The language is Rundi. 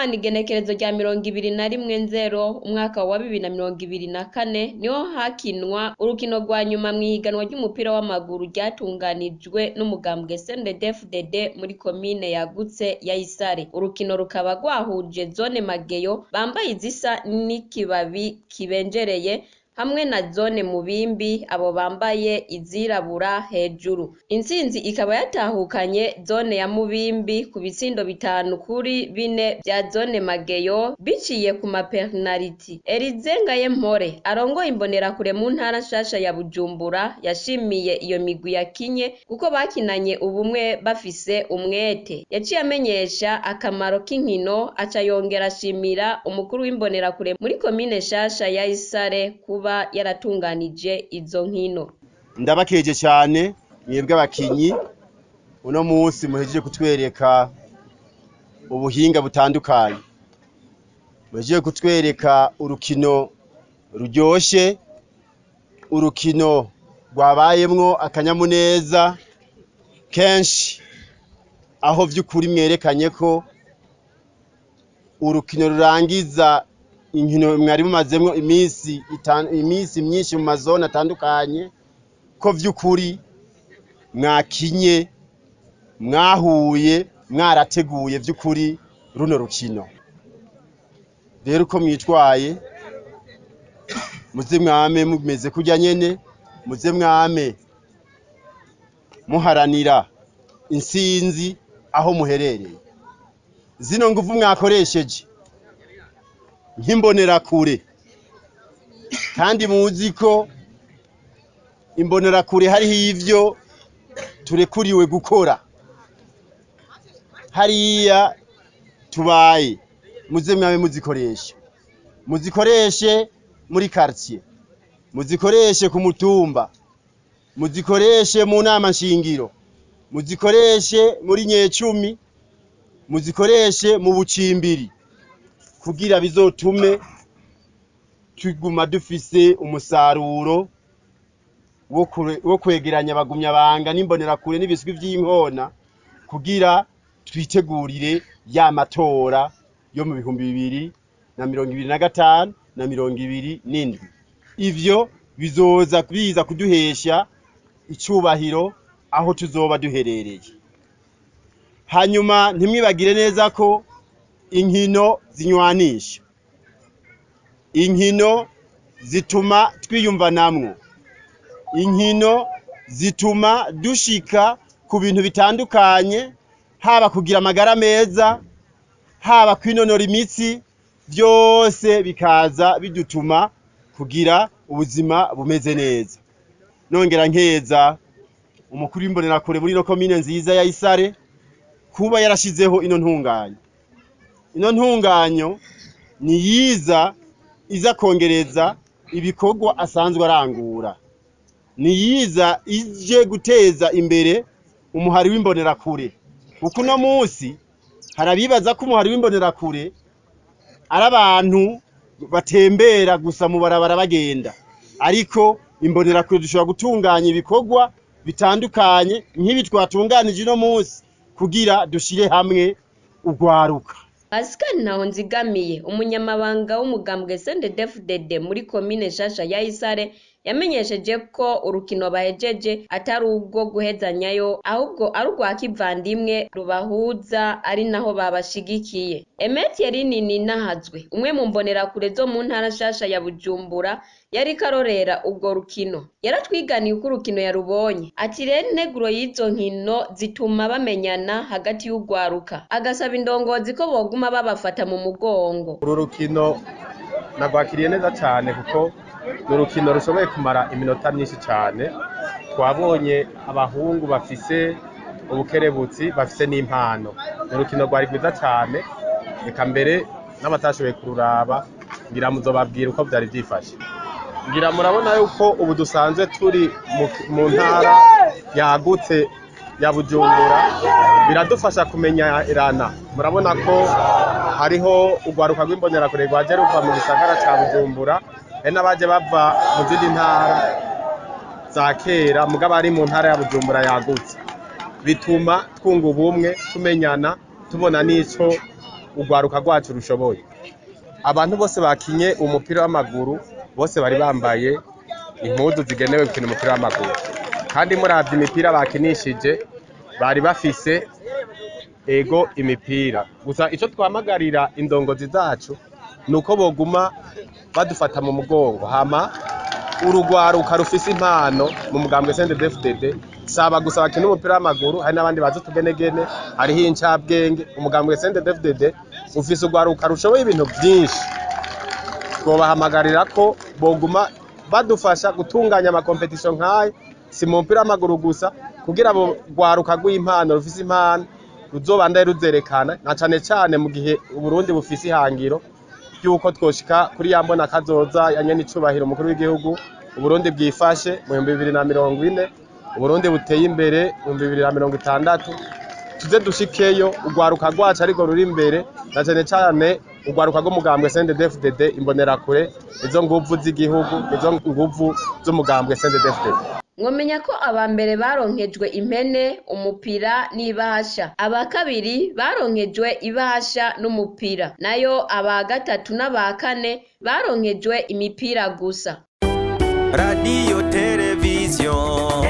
w'Imana igenekerezo rya 21/0 umwaka wa 2024 niho hakinwa urukino rwa nyuma mw'ihiganwa ry'umupira w'amaguru ryatunganijwe n'umugambwe CNDD-FDD muri komine yagutse ya Isare. Urukino rukaba rwahuje zone Mageyo bambaye izisa n'ikibabi kibenjereye hamwe na zone Mubimbi abo bambaye izirabura hejuru. Intsinzi ikaba yatahukanye zone ya Mubimbi ku bitsindo 5-4 vya zone Mageyo biciye ku mapenaliti. Elize Ngayempore arongoye imbonerakure mu ntara nshasha ya Bujumbura yashimiye iyo migwi yakinye kuko bakinanye ubumwe bafise umwete. Yaciye amenyesha akamaro k'inkino aca yongera ashimira umukuru w'imbonerakure muri komine nshasha ya Isare kuba yaratunganije izo nkino. Ndabakeje cyane mwebwe abakinyi uno munsi muhejeje kutwereka ubuhinga butandukanye, muhejeje kutwereka urukino ruryoshe, urukino rwabayemwo akanyamuneza kenshi, aho vy'ukuri mwerekanye ko urukino rurangiza inkino mwari mumazemwo imisi myinshi mu mazone atandukanye, ko vy'ukuri mwakinye mwahuye mwarateguye vy'ukuri runo rukino. Rero uko mwitwaye muze mwame mumeze kurya nyene, muze mwame muharanira intsinzi aho muherereye. Zino nguvu mwakoresheje nk'imbonerakure, kandi muzi ko imbonerakure hariho ivyo turekuriwe gukora hariya tubaye. Muze mwabe muzikoreshe muri quartier, muzikoreshe ku mutumba, muzikoreshe mu nama nshingiro, muzikoreshe muri nyecumi, muzikoreshe mu bucimbiri, kugira bizotume tuguma dufise umusaruro wo kwegeranya abagumyabanga n'imbonerakure n'ibiswi vy'inkona, kugira twitegurire ya matora yo mu 2025 na 2027. Ivyo bizoza biza kuduhesha icubahiro aho tuzoba duherereye. Hanyuma ntimwibagire neza ko inkino zinywanisha, inkino zituma twiyumvanamwo, inkino zituma dushika ku bintu bitandukanye, haba kugira amagara meza, haba kwinonora imitsi, byose bikaza bidutuma kugira ubuzima bumeze neza. Nongera nkeza umukuru w'imbonerakure muri no komine nziza ya Isare kuba yarashizeho ino ntunganyo. Ino ntunganyo ni yiza iza kongereza ibikorwa asanzwe arangura, ni yiza ije guteza imbere umuhari w'imbonerakure. Kuko uno munsi harabibaza ko umuhari w'imbonerakure ari abantu batembera gusa mu barabara bagenda, ariko imbonerakure dushobora gutunganya ibikorwa bitandukanye nk'ibi twatunganije uno munsi kugira dushire hamwe ugwaruka. Pascal Ntahonzigamiye umunyamabanga w'umugambwe CNDD-FDD muri komine nshasha ya Isare yamenyesheje ko urukino bahejeje atari ubwo guhezanyayo, ahubwo ari urwa kivandimwe rubahuza, ari naho babashigikiye. Emetieri Ninahazwe umwe mu mbonerakure zo mu ntara nshasha ya Bujumbura yari karorera ubwo rukino, yaratwiganiye uko urukino yarubonye. Ati rero integuro y'izo nkino zituma bamenyana hagati y'ugwaruka, agasaba indongozi ko boguma babafata mu mugongo. Uru rukino nagwakiriye neza cyane kuko urukino rushoboye kumara iminota myinshi cyane. Twabonye abahungu bafise ubukerebutsi, bafise n'impano. Urukino rwari rwiza cyane, reka mbere n'abatashoboye kururaba ngira muzobabwira uko byari byifashe. Ngira murabona yuko ubu dusanzwe turi mu ntara yagutse ya Bujumbura, biradufasha kumenya irana. Murabona ko hariho ugwaruka rw'imbonerakure rwaje ruva mu gisagara ca Bujumbura, n'abaje bava mu zindi ntara za kera mugabo ari mu ntara ya Bujumbura yagutse. Bituma twunga ubumwe, tumenyana, tubona n'ico urwaruka rwacu rushoboye. Abantu bose bakinye umupira w'amaguru bose bari bambaye impuzu zigenewe gukina umupira w'amaguru, kandi muravye imipira bakinishije bari bafise ego imipira. Gusa ico twamagarira indongozi zacu nuko boguma badufata mu mugongo, hama urugwaruka rufise impano mu mugambwe CNDD-FDD saba gusa bakina umupira w'amaguru, hari n'abandi bazi utugenegene, hariho incabwenge. Umugambwe CNDD-FDD ufise urwaruka rushoboye ibintu vyinshi, twobahamagarira ko boguma badufasha gutunganya amakompetisiyo nk'ayo, si mu mupira w'amaguru gusa, kugira abo rwaruka rw'impano rufise impano ruzobandaye ruzerekana, na cane cane mu gihe Uburundi bufise ihangiro yuko twoshika kuri ya mbona kazoza ya nyenicubahiro umukuru w'igihugu, Uburundi bwifashe mu 2040, Uburundi buteye imbere mu 2060, tuze dushikeyo urwaruka rwacu ariko ruri imbere, na cane cane urwaruka rw'umugambwe CNDD-FDD, imbonerakure, izo nguvu z'igihugu, izo nguvu z'umugambwe CNDD-FDD. Mwomenya ko aba mbere baronkejwe impene, umupira n'ibahasha, aba kabiri baronkejwe ibahasha n'umupira, nayo aba gatatu n'aba kane baronkejwe imipira gusa. Radio Television